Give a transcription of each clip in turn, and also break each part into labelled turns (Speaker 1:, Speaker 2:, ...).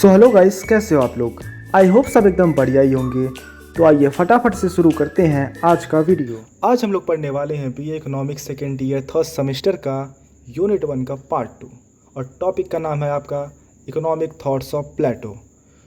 Speaker 1: So hello guys, कैसे हो आप लोग। आई होप सब एकदम बढ़िया ही होंगे। तो आइए फटाफट से शुरू करते हैं आज का वीडियो। आज हम लोग पढ़ने वाले हैं BA economics second year third semester का यूनिट 1 का पार्ट 2 और टॉपिक का नाम है आपका economic thoughts of Plato.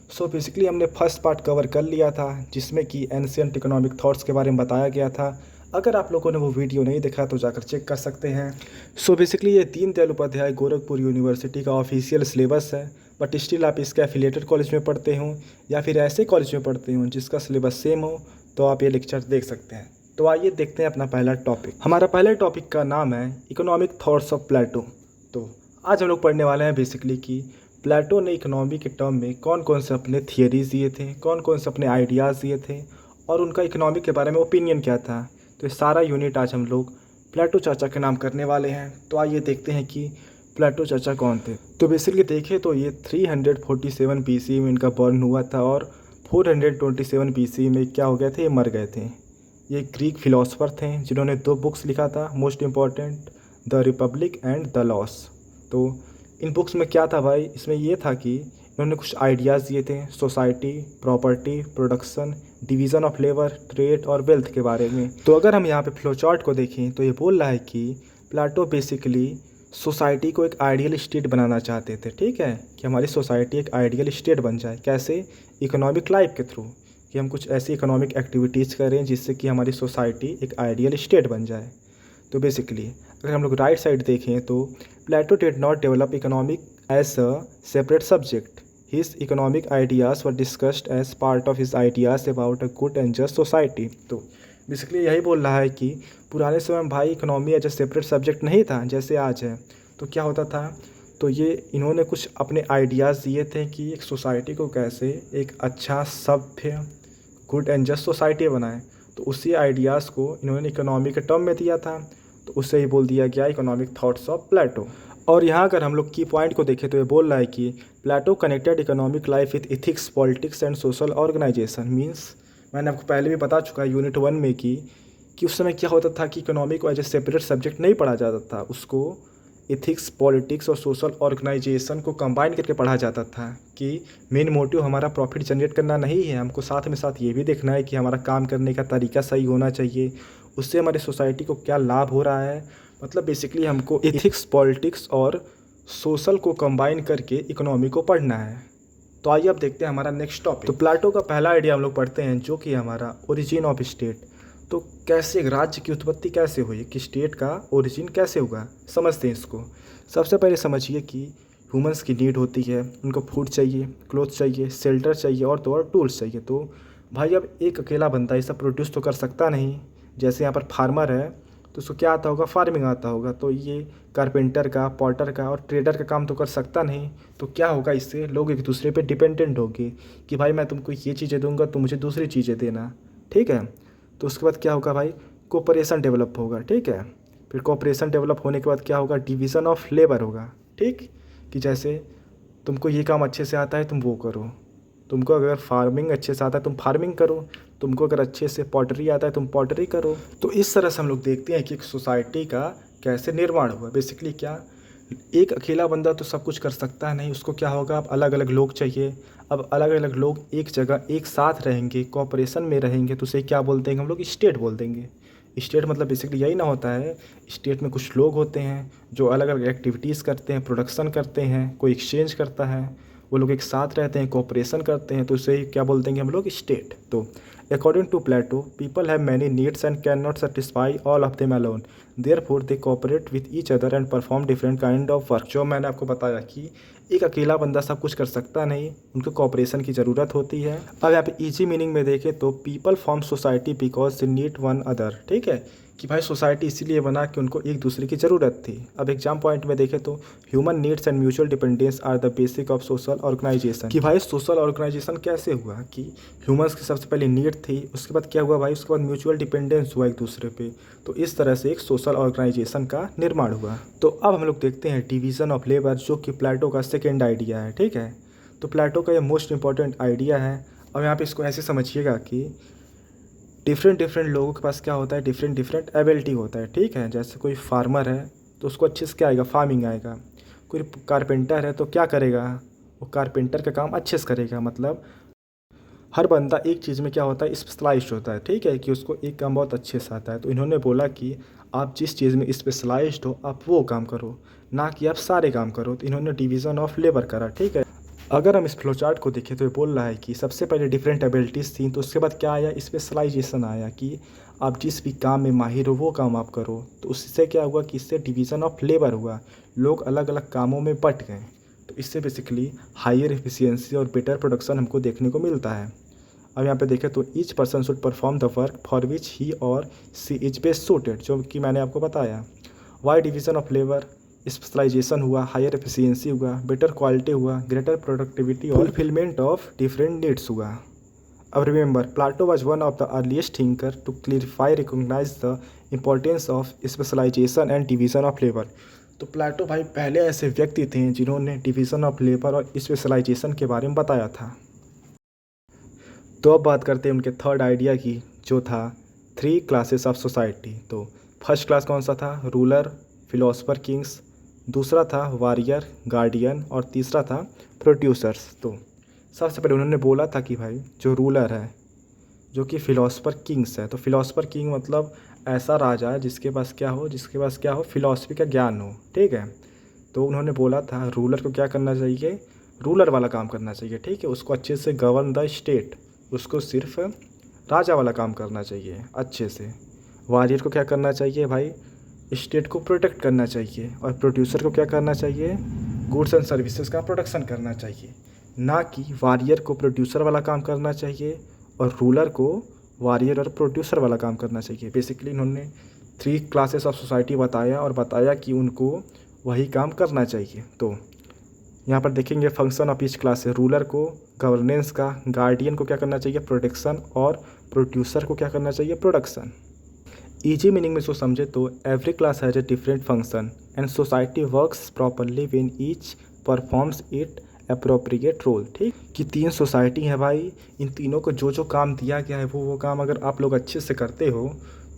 Speaker 1: So basically हमने फर्स्ट पार्ट कवर कर लिया था जिसमें कि एंशिएंट इकोनॉमिक थॉट्स के बारे में बताया गया था। अगर आप लोगों ने वो वीडियो नहीं देखा तो जाकर चेक कर सकते हैं। सो बेसिकली ये दीनदयाल उपाध्याय गोरखपुर यूनिवर्सिटी का ऑफिशियल सिलेबस है, बट स्टिल आप इसके एफिलिएटेड कॉलेज में पढ़ते हो या फिर ऐसे कॉलेज में पढ़ते हो जिसका सिलेबस सेम हो तो आप ये लेक्चर देख सकते हैं। तो आइए देखते हैं अपना पहला टॉपिक। हमारा पहले टॉपिक का नाम है इकोनॉमिक थॉट्स ऑफ प्लेटो। तो आज हम लोग पढ़ने वाले हैं बेसिकली कि प्लेटो ने इकोनॉमी के टर्म में कौन कौन से अपने थियरीज दिए थे, कौन कौन से अपने आइडियाज़ दिए थे और उनका इकोनॉमी के बारे में ओपिनियन क्या था। तो ये सारा यूनिट आज हम लोग प्लेटो चाचा के नाम करने वाले हैं। तो आइए देखते हैं कि प्लेटो चाचा कौन थे। तो बेसिकली देखें तो ये 347 BC में इनका बर्न हुआ था और 427 BC में क्या हो गए थे, ये मर गए थे। ये ग्रीक फिलोसोफर थे जिन्होंने 2 बुक्स लिखा था, most important the Republic and the loss. तो इन बुक्स में क्या था भाई, इसमें ये था कि इन्होंने कुछ आइडियाज़ दिए थे society, property, production, division of labour, trade और वेल्थ के बारे में। तो अगर हम यहाँ पे फ्लो चार्ट को देखें तो ये बोल रहा है कि प्लेटो बेसिकली सोसाइटी को एक आइडियल स्टेट बनाना चाहते थे। ठीक है, कि हमारी सोसाइटी एक आइडियल स्टेट बन जाए। कैसे? इकोनॉमिक लाइफ के थ्रू, कि हम कुछ ऐसी इकोनॉमिक एक्टिविटीज़ करें जिससे कि हमारी सोसाइटी एक आइडियल स्टेट बन जाए। तो बेसिकली अगर हम लोग राइट साइड देखें तो Plato did not develop economic as a separate subject. His economic ideas were discussed as part of his ideas about a good and just society. तो बेसिकली यही बोल रहा है कि पुराने समय में भाई economy as a separate subject नहीं था जैसे आज है। तो क्या होता था, तो ये इन्होंने कुछ अपने आइडियाज़ दिए थे कि एक सोसाइटी को कैसे एक अच्छा सभ्य गुड एंड जस्ट सोसाइटी बनाए। तो उसी आइडियाज़ को इन्होंने इकोनॉमी के टर्म में दिया था, तो उससे ही बोल दिया गया इकोनॉमिक थॉट्स ऑफ प्लेटो। और यहाँ अगर हम लोग की पॉइंट को देखें तो ये बोल रहा है कि Plato connected economic life with ethics, politics and social organisation. Means मैंने आपको पहले भी बता चुका है यूनिट 1 में कि उस समय क्या होता था कि इकोनॉमी को एज ए सेपरेट सब्जेक्ट नहीं पढ़ा जाता था, उसको इथिक्स, पॉलिटिक्स और सोशल ऑर्गेनाइजेशन को कंबाइन करके पढ़ा जाता था कि मेन मोटिव हमारा प्रॉफिट जनरेट करना नहीं है, हमको साथ में साथ ये भी देखना है कि हमारा काम करने का तरीका सही होना चाहिए, उससे हमारी सोसाइटी को क्या लाभ हो रहा है। मतलब बेसिकली हमको इथिक्स, पॉलिटिक्स और सोशल को कंबाइन करके इकोनॉमी को पढ़ना है। तो आइए अब देखते हैं हमारा नेक्स्ट टॉपिक। तो प्लेटो का पहला आइडिया हम लोग पढ़ते हैं जो कि हमारा ओरिजिन ऑफ स्टेट। तो कैसे एक राज्य की उत्पत्ति कैसे हुई, कि स्टेट का ओरिजिन कैसे हुआ, समझते हैं इसको। सबसे पहले समझिए कि ह्यूमंस की नीड होती है, उनको फूड चाहिए, क्लोथ चाहिए, शेल्टर चाहिए और तो और टूल्स चाहिए। तो भाई अब एक अकेला बंदा ये सब प्रोड्यूस तो कर सकता नहीं। जैसे यहाँ पर फार्मर है तो उसको क्या आता होगा, फार्मिंग आता होगा। तो ये कारपेंटर का, पॉटर का और ट्रेडर का काम तो कर सकता नहीं। तो क्या होगा, इससे लोग एक दूसरे पे डिपेंडेंट होंगे कि भाई मैं तुमको ये चीज़ें दूंगा, तुम मुझे दूसरी चीज़ें देना। ठीक है, तो उसके बाद क्या होगा भाई, कोऑपरेशन डेवलप होगा। ठीक है, फिर कोऑपरेशन डेवलप होने के बाद क्या होगा, डिवीज़न ऑफ लेबर होगा। ठीक, कि जैसे तुमको ये काम अच्छे से आता है तुम वो करो, तुमको अगर फार्मिंग अच्छे से आता है तुम फार्मिंग करो, तुमको अगर अच्छे से पॉटरी आता है तुम पॉटरी करो। तो इस तरह से हम लोग देखते हैं कि एक सोसाइटी का कैसे निर्माण हुआ। बेसिकली क्या, एक अकेला बंदा तो सब कुछ कर सकता है नहीं, उसको क्या होगा, अब अलग अलग लोग चाहिए। अब अलग अलग लोग एक जगह एक साथ रहेंगे, कोऑपरेशन में रहेंगे, तो उसे क्या बोल देंगे हम लोग, स्टेट बोल देंगे। स्टेट मतलब बेसिकली यही ना होता है, स्टेट में कुछ लोग होते हैं जो अलग अलग एक्टिविटीज़ करते हैं, प्रोडक्शन करते हैं, कोई एक्सचेंज करता है, वो लोग एक साथ रहते हैं, कोऑपरेशन करते हैं, तो उसे क्या बोल देंगे हम लोग, स्टेट। तो according to Plato people have many needs and can not satisfy all of them alone, therefore they cooperate with each other and perform different kind of work. जो मैंने आपको बताया कि एक अकेला बंदा सब कुछ कर सकता नहीं, उनको कोऑपरेशन की ज़रूरत होती है। अब यहाँ पे इजी मीनिंग में देखें तो people form society because they need one other. ठीक है, कि भाई सोसाइटी इसीलिए बना कि उनको एक दूसरे की ज़रूरत थी। अब एग्जाम पॉइंट में देखें तो human needs and mutual dependence are the basic of social organisation. कि भाई सोशल ऑर्गेनाइजेशन कैसे हुआ, कि ह्यूमंस की सबसे पहले नीड थी, उसके बाद क्या हुआ भाई, उसके बाद म्यूचुअल डिपेंडेंस हुआ एक दूसरे पे। तो इस तरह से एक सोशल ऑर्गेनाइजेशन का निर्माण हुआ। तो अब हम लोग देखते हैं डिवीज़न ऑफ लेबर, जो कि प्लेटो का सेकेंड आइडिया है। ठीक है, तो प्लेटो का ये मोस्ट इंपॉर्टेंट आइडिया है। और यहाँ पे इसको ऐसे समझिएगा कि डिफरेंट लोगों के पास क्या होता है, डिफरेंट एबिलिटी होता है। ठीक है, जैसे कोई फार्मर है तो उसको अच्छे से क्या आएगा, फार्मिंग आएगा। कोई कारपेंटर है तो क्या करेगा, वो कारपेंटर का काम अच्छे से करेगा। मतलब हर बंदा एक चीज़ में क्या होता है, स्पेशलाइज्ड होता है, ठीक है, कि उसको एक काम बहुत अच्छे से आता है। तो इन्होंने बोला कि आप जिस चीज़ में स्पेशलाइज्ड हो आप वो काम करो, ना कि आप सारे काम करो। तो इन्होंने डिवीज़न ऑफ लेबर करा, ठीक है। अगर हम इस फ्लो चार्ट को देखें तो ये बोल रहा है कि सबसे पहले डिफरेंट एबिलिटीज़ थी, तो उसके बाद क्या आया, स्पेशलाइजेशन आया कि आप जिस भी काम में माहिर हो वो काम आप करो। तो उससे क्या हुआ कि इससे डिवीज़न ऑफ लेबर हुआ, लोग अलग अलग कामों में बँट गए। तो इससे बेसिकली हायर एफिशिएंसी और बेटर प्रोडक्शन हमको देखने को मिलता है। अब यहाँ पे देखें तो each person should perform the work for which he or she is best suited, जो कि मैंने आपको बताया। Why division of labour, specialisation हुआ, हायर एफिशिएंसी हुआ, बेटर क्वालिटी हुआ, ग्रेटर प्रोडक्टिविटी और फुलफिलमेंट ऑफ डिफरेंट नीड्स हुआ। अब remember, Plato was one of the earliest thinker to clarify recognise the importance of specialisation and division of labour. तो Plato भाई पहले ऐसे व्यक्ति थे जिन्होंने डिवीज़न ऑफ लेबर और स्पेशलाइजेशन के बारे में बताया था। तो अब बात करते हैं उनके थर्ड आइडिया की, जो था 3 क्लासेस ऑफ सोसाइटी। तो फर्स्ट क्लास कौन सा था, रूलर, फिलोसफर, किंग्स। दूसरा था वारियर, गार्डियन, और तीसरा था प्रोड्यूसर्स। तो सबसे पहले उन्होंने बोला था कि भाई जो रूलर है, जो कि फिलोसफर किंग्स है। तो फिलोसफर किंग मतलब ऐसा राजा है जिसके पास क्या हो फिलॉसफी का ज्ञान हो, ठीक है। तो उन्होंने बोला था रूलर को क्या करना चाहिए, रूलर वाला काम करना चाहिए, ठीक है, उसको अच्छे से गवर्न द स्टेट, उसको सिर्फ राजा वाला काम करना चाहिए अच्छे से। वॉरियर को क्या करना चाहिए भाई, स्टेट को प्रोटेक्ट करना चाहिए। और प्रोड्यूसर को क्या करना चाहिए, गुड्स एंड सर्विसेज का प्रोडक्शन करना चाहिए। ना कि वॉरियर को प्रोड्यूसर वाला काम करना चाहिए और रूलर को वॉरियर और प्रोड्यूसर वाला काम करना चाहिए। बेसिकली इन्होंने 3 क्लासेस ऑफ सोसाइटी बताया और बताया कि उनको वही काम करना चाहिए। तो यहाँ पर देखेंगे फंक्शन ऑफ ईच क्लास है, रूलर को गवर्नेंस का, गार्डियन को क्या करना चाहिए, प्रोटेक्शन, और प्रोड्यूसर को क्या करना चाहिए, प्रोडक्शन। ईजी मीनिंग में इसको समझे तो every class has a different function and society works properly when each performs it appropriate role. ठीक, कि 3 सोसाइटी है भाई, इन तीनों को जो जो काम दिया गया है वो काम अगर आप लोग अच्छे से करते हो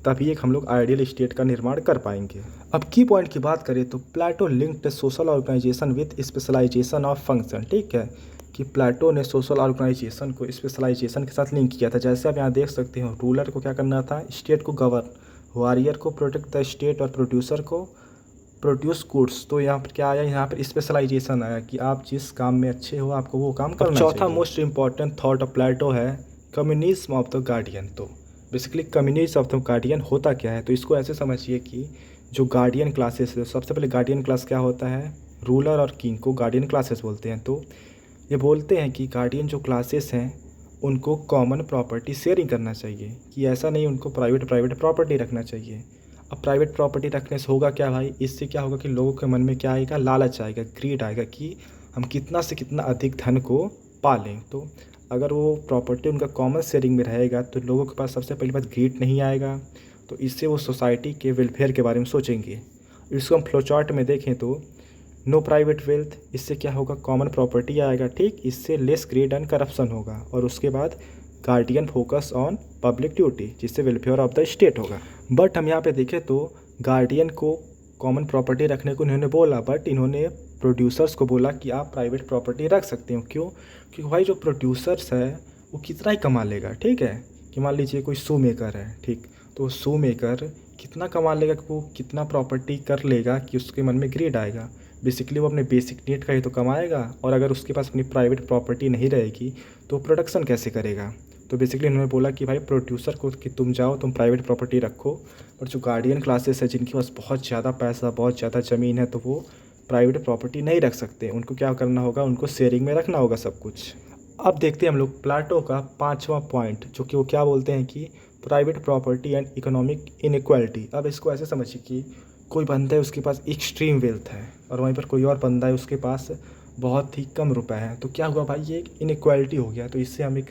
Speaker 1: तभी एक हम लोग आइडियल स्टेट का निर्माण कर पाएंगे। अब की पॉइंट की बात करें तो Plato linked social organisation with specialisation of function. ठीक है, कि प्लेटो ने सोशल ऑर्गेनाइजेशन को स्पेशलाइजेशन के साथ लिंक किया था। जैसे आप यहाँ देख सकते हो, रूलर को क्या करना था, स्टेट को गवर्न, वॉरियर को प्रोटेक्ट द स्टेट, और प्रोड्यूसर को प्रोड्यूस गुड्स। तो यहाँ पर क्या आया, यहाँ पर स्पेशलाइजेशन आया कि आप जिस काम में अच्छे हो आपको वो काम करना चाहिए। चौथा most important thought of Plato है कम्युनिज्म ऑफ द गार्डियन। तो basically communism of the guardian होता क्या है, तो इसको ऐसे समझिए कि जो गार्डियन क्लासेस है, सबसे पहले गार्डियन क्लास क्या होता है, रूलर और किंग को गार्डियन क्लासेस बोलते हैं। तो ये बोलते हैं कि गार्डियन जो क्लासेस हैं उनको कॉमन प्रॉपर्टी शेयरिंग करना चाहिए, कि ऐसा नहीं उनको प्राइवेट प्रॉपर्टी रखना चाहिए। अब प्राइवेट प्रॉपर्टी रखने से होगा क्या भाई, इससे क्या होगा कि लोगों के मन में क्या आएगा, लालच आएगा, ग्रीड आएगा कि हम कितना से कितना अधिक धन को पालें। तो अगर वो प्रॉपर्टी उनका कॉमन शेयरिंग में रहेगा तो लोगों के पास सबसे पहली बात ग्रीड नहीं आएगा, तो इससे वो सोसाइटी के वेलफेयर के बारे में सोचेंगे। इसको हम फ्लो चार्ट में देखें तो नो प्राइवेट वेल्थ, इससे क्या होगा, कॉमन प्रॉपर्टी आएगा, ठीक, इससे लेस ग्रीड एंड करप्शन होगा। और उसके बाद guardian focus on public duty, जिससे वेलफेयर ऑफ द स्टेट होगा। बट हम यहाँ पे देखें तो गार्डियन को कॉमन प्रॉपर्टी रखने को इन्होंने बोला, बट इन्होंने प्रोड्यूसर्स को बोला कि आप प्राइवेट प्रॉपर्टी रख सकते हो। क्यों, क्योंकि भाई जो प्रोड्यूसर्स है वो कितना ही कमा लेगा, ठीक है, कि मान लीजिए कोई शू मेकर है, ठीक, तो शू मेकर कितना कमा लेगा, कि वो कितना प्रॉपर्टी कर लेगा कि उसके मन में ग्रीड आएगा। बेसिकली वो अपने बेसिक नीड का ही तो कमाएगा, और अगर उसके पास अपनी प्राइवेट प्रॉपर्टी नहीं रहेगी तो प्रोडक्शन कैसे करेगा। तो बेसिकली उन्होंने बोला कि भाई प्रोड्यूसर को कि तुम जाओ तुम प्राइवेट प्रॉपर्टी रखो, और जो गार्डियन क्लासेस है जिनके पास बहुत ज़्यादा पैसा, बहुत ज़्यादा ज़मीन है, तो वो प्राइवेट प्रॉपर्टी नहीं रख सकते, उनको क्या करना होगा, उनको शेयरिंग में रखना होगा सब कुछ। अब देखते हैं हम लोग प्लेटो का 5वां पॉइंट, जो कि वो क्या बोलते हैं कि private property and economic inequality. अब इसको ऐसे समझिए कि कोई बंदा है उसके पास एक्सट्रीम वेल्थ है और वहीं पर कोई और बंदा है उसके पास बहुत ही कम रुपए हैं, तो क्या हुआ भाई, ये एक इनइक्वालिटी हो गया। तो इससे हम एक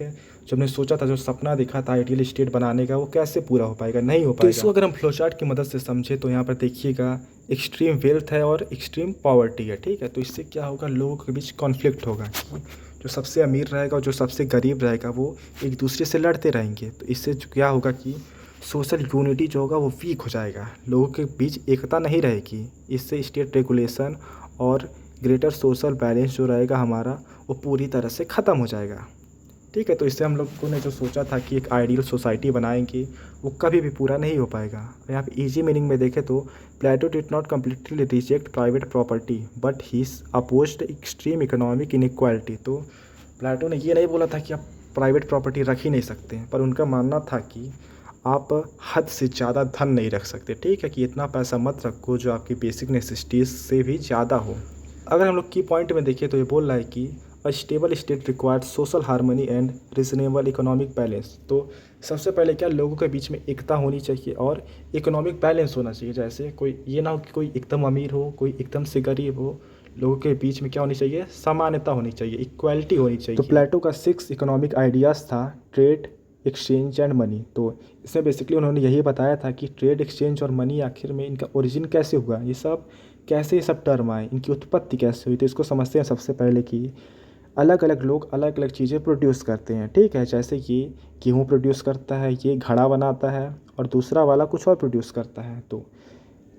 Speaker 1: जो हमने सोचा था, जो सपना देखा था आइडियल स्टेट बनाने का, वो कैसे पूरा हो पाएगा, नहीं हो पाएगा। तो इसको अगर हम फ्लोचार्ट की मदद से समझे तो यहाँ पर देखिएगा एक्सट्रीम वेल्थ है और एक्सट्रीम पॉवर्टी है, ठीक है। तो इससे क्या होगा, लोगों के बीच कॉन्फ्लिक्ट होगा कि जो सबसे अमीर रहेगा और जो सबसे गरीब रहेगा वो एक दूसरे से लड़ते रहेंगे। तो इससे क्या होगा कि सोशल यूनिटी जो होगा वो वीक हो जाएगा, लोगों के बीच एकता नहीं रहेगी। इससे स्टेट रेगुलेशन और ग्रेटर सोशल बैलेंस जो रहेगा हमारा वो पूरी तरह से ख़त्म हो जाएगा। ठीक है, तो इससे हम लोगों ने जो सोचा था कि एक आइडियल सोसाइटी बनाएंगे वो कभी भी पूरा नहीं हो पाएगा। यहाँ पे इजी मीनिंग में देखें तो Plato did not completely reject private property but he opposed extreme economic inequality. तो प्लेटो ने ये नहीं बोला था कि आप प्राइवेट प्रॉपर्टी रख ही नहीं सकते हैं, पर उनका मानना था कि आप हद से ज़्यादा धन नहीं रख सकते। ठीक है, कि इतना पैसा मत रखो जो आपकी बेसिक नेसेसिटीज़ से भी ज़्यादा हो। अगर हम लोग की पॉइंट में देखें तो ये बोल रहा है कि a stable state required social harmony and reasonable economic balance. तो सबसे पहले क्या, लोगों के बीच में एकता होनी चाहिए और इकोनॉमिक बैलेंस होना चाहिए। जैसे कोई ये ना हो कि कोई एकदम अमीर हो, कोई एकदम से गरीब हो। लोगों के बीच में क्या होनी चाहिए, समानता होनी चाहिए, इक्वालिटी होनी चाहिए। तो प्लेटो का 6 इकोनॉमिक आइडियाज़ था, ट्रेड, एक्सचेंज एंड मनी। तो इसमें बेसिकली उन्होंने यही बताया था कि ट्रेड, एक्सचेंज और मनी आखिर में इनका ओरिजिन कैसे हुआ, ये सब टर्म आए, इनकी उत्पत्ति कैसे हुई। तो इसको समझते हैं सबसे पहले कि अलग अलग लोग अलग अलग चीज़ें प्रोड्यूस करते हैं। ठीक है, जैसे कि गेहूँ प्रोड्यूस करता है, ये घड़ा बनाता है, और दूसरा वाला कुछ और प्रोड्यूस करता है। तो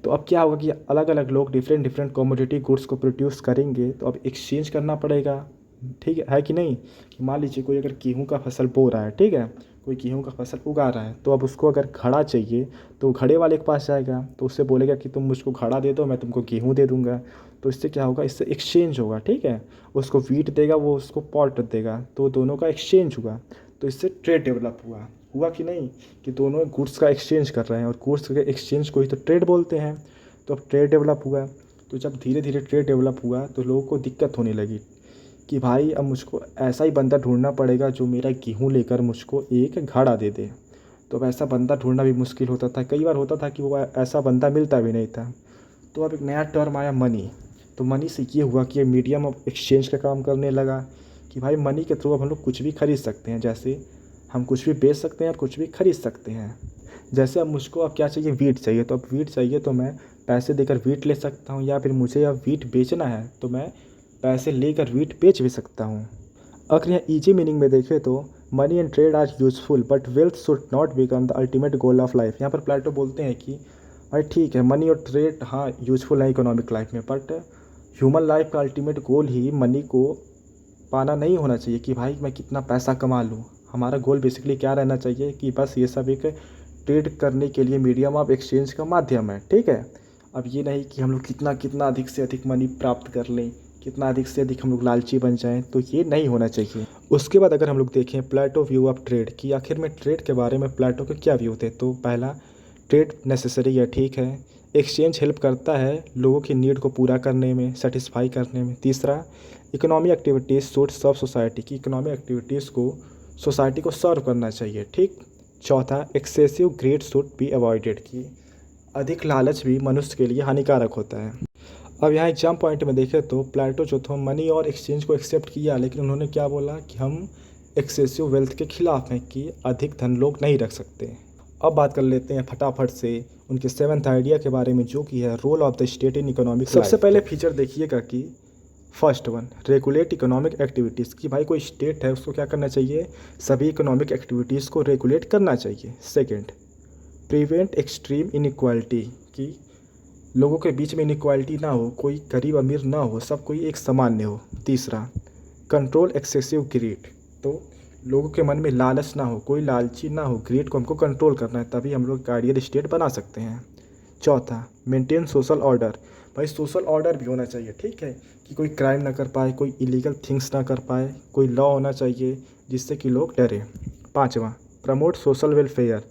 Speaker 1: अब क्या होगा कि अलग अलग लोग डिफरेंट डिफरेंट कमोडिटी गुड्स को प्रोड्यूस करेंगे, तो अब एक्सचेंज करना पड़ेगा। ठीक है कि नहीं। कि मान लीजिए कोई अगर गेहूँ का फसल बो रहा है, ठीक है, कोई गेहूँ का फसल उगा रहा है, तो अब उसको अगर घड़ा चाहिए तो घड़े वाले के पास जाएगा, तो उससे बोलेगा कि तुम मुझको घड़ा दे दो, मैं तुमको गेहूँ दे दूँगा। तो इससे क्या होगा, इससे एक्सचेंज होगा। ठीक है, उसको वीट देगा, वो उसको पॉट देगा, तो दोनों का एक्सचेंज हुआ। तो इससे ट्रेड डेवलप हुआ कि नहीं, कि दोनों गुड्स का एक्सचेंज कर रहे हैं, और गुड्स के एक्सचेंज को ही तो ट्रेड बोलते हैं। तो अब ट्रेड डेवलप हुआ। तो जब धीरे धीरे ट्रेड डेवलप हुआ तो लोगों को दिक्कत होने लगी कि भाई अब मुझको ऐसा ही बंदा ढूंढना पड़ेगा जो मेरा गेहूँ लेकर मुझको एक घड़ा दे दे। तो अब ऐसा बंदा ढूंढना भी मुश्किल होता था, कई बार होता था कि वो ऐसा बंदा मिलता भी नहीं था। तो अब एक नया टर्म आया, मनी। तो मनी से ये हुआ कि मीडियम ऑफ एक्सचेंज का काम करने लगा, कि भाई मनी के थ्रू अब हम लोग कुछ भी खरीद सकते हैं। जैसे हम कुछ भी बेच सकते हैं और कुछ भी खरीद सकते हैं। जैसे अब मुझको अब क्या चाहिए, वीट चाहिए, तो अब वीट चाहिए तो मैं पैसे देकर वीट ले सकता हूँ, या फिर मुझे अब वीट बेचना है तो मैं पैसे लेकर वीट बेच भी सकता हूँ। अगर यहाँ ईजी मीनिंग में देखें तो money and trade are useful but wealth should not become the ultimate goal of life. यहाँ पर प्लेटो बोलते हैं कि भाई ठीक है, मनी और ट्रेड हाँ यूजफुल है इकोनॉमिक लाइफ में, बट ह्यूमन लाइफ का अल्टीमेट गोल ही मनी को पाना नहीं होना चाहिए कि भाई मैं कितना पैसा कमा लूँ। हमारा गोल बेसिकली क्या रहना चाहिए कि बस ये सब एक ट्रेड करने के लिए मीडियम ऑफ एक्सचेंज का माध्यम है। ठीक है, अब ये नहीं कि हम लोग कितना कितना अधिक से अधिक मनी प्राप्त कर लें, कितना अधिक से अधिक हम लोग लालची बन जाएं, तो ये नहीं होना चाहिए। उसके बाद अगर हम लोग देखें प्लेटो व्यू ऑफ ट्रेड, कि आखिर में ट्रेड के बारे में प्लेटो के क्या व्यू थे। तो पहला, ट्रेड नेसेसरी है, ठीक है, एक्सचेंज हेल्प करता है लोगों की नीड को पूरा करने में, सेटिस्फाई करने में। तीसरा, economy activities should serve society, की इकोनॉमी एक्टिविटीज़ को सोसाइटी को सर्व करना चाहिए। ठीक। चौथा, excessive greed should be avoided, की अधिक लालच भी मनुष्य के लिए हानिकारक होता है। अब यहाँ एग्जाम पॉइंट में देखें तो प्लेटो जो था मनी और एक्सचेंज को एक्सेप्ट किया, लेकिन उन्होंने क्या बोला कि हम एक्सेसिव वेल्थ के खिलाफ हैं, कि अधिक धन लोग नहीं रख सकते। अब बात कर लेते हैं फटाफट से उनके 7th आइडिया के बारे में, जो कि है role of the state in economic. सबसे पहले फीचर देखिएगा कि first one, regulate economic activities, कि भाई कोई स्टेट है उसको क्या करना चाहिए, सभी इकोनॉमिक एक्टिविटीज़ को रेगुलेट करना चाहिए। सेकेंड, प्रिवेंट एक्सट्रीम इनइक्वालिटी, कि लोगों के बीच में इनइक्वालिटी ना हो, कोई गरीब अमीर ना हो, सब कोई एक सामान्य हो। तीसरा, कंट्रोल एक्सेसिव ग्रीड, तो लोगों के मन में लालच ना हो, कोई लालची ना हो, ग्रीड को हमको कंट्रोल करना है, तभी हम लोग आइडियल स्टेट बना सकते हैं। चौथा, मेंटेन सोशल ऑर्डर, भाई सोशल ऑर्डर भी होना चाहिए। ठीक है, कि कोई क्राइम ना कर पाए, कोई इलीगल थिंग्स ना कर पाए, कोई लॉ होना चाहिए जिससे कि लोग डरे। पाँचवा, प्रमोट सोशल वेलफेयर,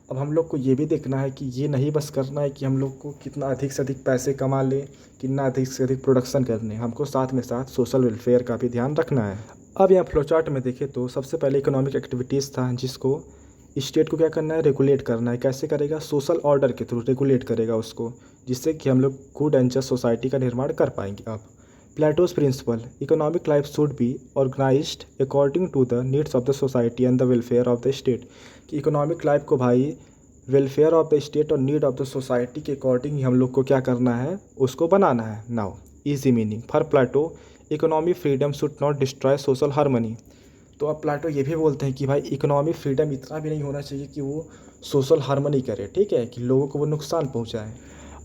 Speaker 1: अब हम लोग को ये भी देखना है कि ये नहीं बस करना है कि हम लोग को कितना अधिक से अधिक पैसे कमा ले, कितना अधिक से अधिक प्रोडक्शन करने, हमको साथ में साथ सोशल वेलफेयर का भी ध्यान रखना है। अब यहाँ फ्लो चार्ट में देखें तो सबसे पहले इकोनॉमिक एक्टिविटीज़ था, जिसको स्टेट को क्या करना है, रेगुलेट करना है। कैसे करेगा, सोशल ऑर्डर के थ्रू रेगुलेट करेगा उसको, जिससे कि हम लोग गुड एंड जस्ट सोसाइटी का निर्माण कर पाएंगे। अब Plato's principle, economic life should be organised according to the needs of the society and the welfare of the state, कि इकोनॉमिक लाइफ को भाई वेलफेयर ऑफ द स्टेट और नीड ऑफ द सोसाइटी के अकॉर्डिंग ही हम लोग को क्या करना है, उसको बनाना है। Now easy meaning for Plato, economy freedom should not destroy social harmony, तो अब प्लेटो ये भी बोलते हैं कि भाई इकोनॉमी फ्रीडम इतना भी नहीं होना चाहिए कि वो सोशल हार्मनी करे, ठीक है, कि लोगों को वो नुकसान पहुंचाए।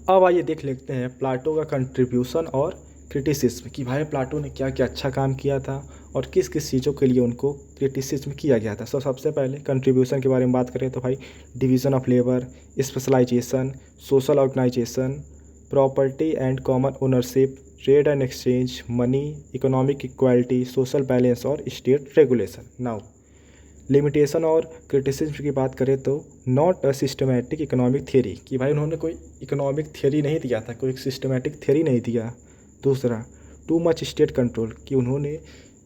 Speaker 1: अब आइए देख लेते हैं प्लेटो का कंट्रीब्यूशन और क्रिटिसिज्म कि भाई प्लाटो ने क्या क्या अच्छा काम किया था और किस किस चीज़ों के लिए उनको क्रिटिसिज्म किया गया था। सबसे पहले कंट्रीब्यूशन के बारे में बात करें तो भाई division of labour, specialisation, social organisation, property and common ownership, trade and exchange, money, economic equality, social balance और स्टेट रेगुलेशन। नाउ लिमिटेशन और क्रिटिसिज्म की बात करें तो not a systematic economic theory कि भाई उन्होंने कोई इकोनॉमिक थियरी नहीं दिया था, कोई सिस्टमेटिक थियरी नहीं दिया। दूसरा टू मच स्टेट कंट्रोल कि उन्होंने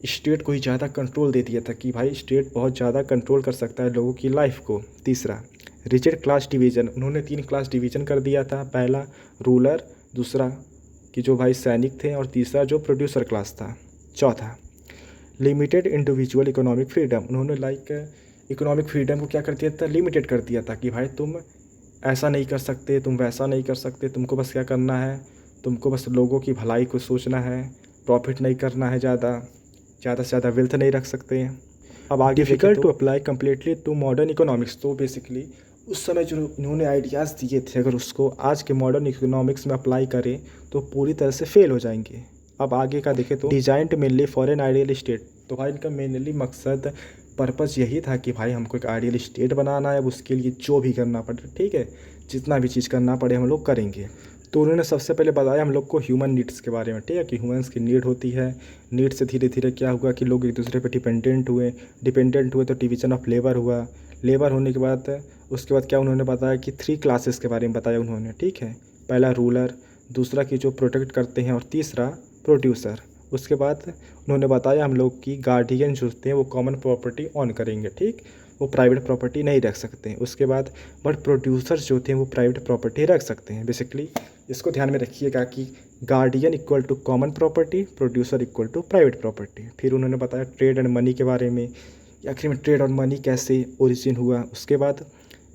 Speaker 1: स्टेट को ही ज़्यादा कंट्रोल दे दिया था कि भाई स्टेट बहुत ज़्यादा कंट्रोल कर सकता है लोगों की लाइफ को। तीसरा रिजिड क्लास डिवीज़न, उन्होंने 3 क्लास डिवीज़न कर दिया था। पहला रूलर, दूसरा कि जो भाई सैनिक थे और तीसरा जो प्रोड्यूसर क्लास था। चौथा लिमिटेड इंडिविजुअल इकोनॉमिक फ्रीडम, उन्होंने इकोनॉमिक फ्रीडम को क्या कर दिया था, लिमिटेड कर दिया था कि भाई तुम ऐसा नहीं कर सकते, तुम वैसा नहीं कर सकते, तुमको बस क्या करना है, तुमको बस लोगों की भलाई को सोचना है, प्रॉफिट नहीं करना है, ज़्यादा से ज़्यादा वेल्थ नहीं रख सकते हैं। अब आगे difficult to apply completely to modern economics, तो बेसिकली उस समय जो इन्होंने आइडियाज़ दिए थे अगर उसको आज के मॉडर्न इकोनॉमिक्स में अप्लाई करें तो पूरी तरह से फेल हो जाएंगे। अब आगे का देखें तो designed mainly for an ideal state, तो भाई इनका मेनली मकसद पर्पज़ यही था कि भाई हमको एक आइडियल स्टेट बनाना है। अब उसके लिए जो भी करना पड़े, ठीक है, जितना भी चीज़ करना पड़े हम लोग करेंगे। तो उन्होंने सबसे पहले बताया हम लोग को ह्यूमन नीड्स के बारे में, ठीक है, कि ह्यूमन्स की नीड होती है। नीड से धीरे धीरे क्या हुआ कि लोग एक दूसरे पे डिपेंडेंट हुए तो डिवीज़न ऑफ लेबर हुआ। लेबर होने के बाद उसके बाद क्या उन्होंने बताया कि 3 क्लासेस के बारे में बताया उन्होंने, ठीक है। पहला रूलर, दूसरा कि जो प्रोटेक्ट करते हैं और तीसरा प्रोड्यूसर। उसके बाद उन्होंने बताया हम लोग की गार्डियन जो होते हैं वो कॉमन प्रॉपर्टी ऑन करेंगे, ठीक, वो प्राइवेट प्रॉपर्टी नहीं रख सकते हैं। उसके बाद बट प्रोड्यूसर्स जो थे वो प्राइवेट प्रॉपर्टी रख सकते हैं। बेसिकली इसको ध्यान में रखिएगा कि guardian equal to common property, producer equal to private property. फिर उन्होंने बताया ट्रेड एंड मनी के बारे में, आखिर में ट्रेड और मनी कैसे ओरिजिन हुआ। उसके बाद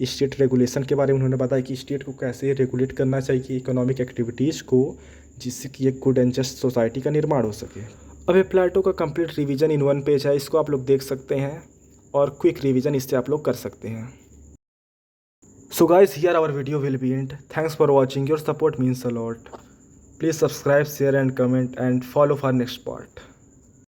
Speaker 1: स्टेट रेगुलेशन के बारे में उन्होंने बताया कि स्टेट को कैसे रेगुलेट करना चाहिए इकोनॉमिक एक्टिविटीज़ को, जिससे कि एक गुड एंड जस्ट सोसाइटी का निर्माण हो सके। अब ये प्लेटो का कंप्लीट रिवीजन इन 1 पेज है, इसको आप लोग देख सकते हैं और क्विक रिवीजन इससे आप लोग कर सकते हैं। So guys, here our video will be end. Thanks for watching. Your support means a lot. Please subscribe, share and comment and follow for next part.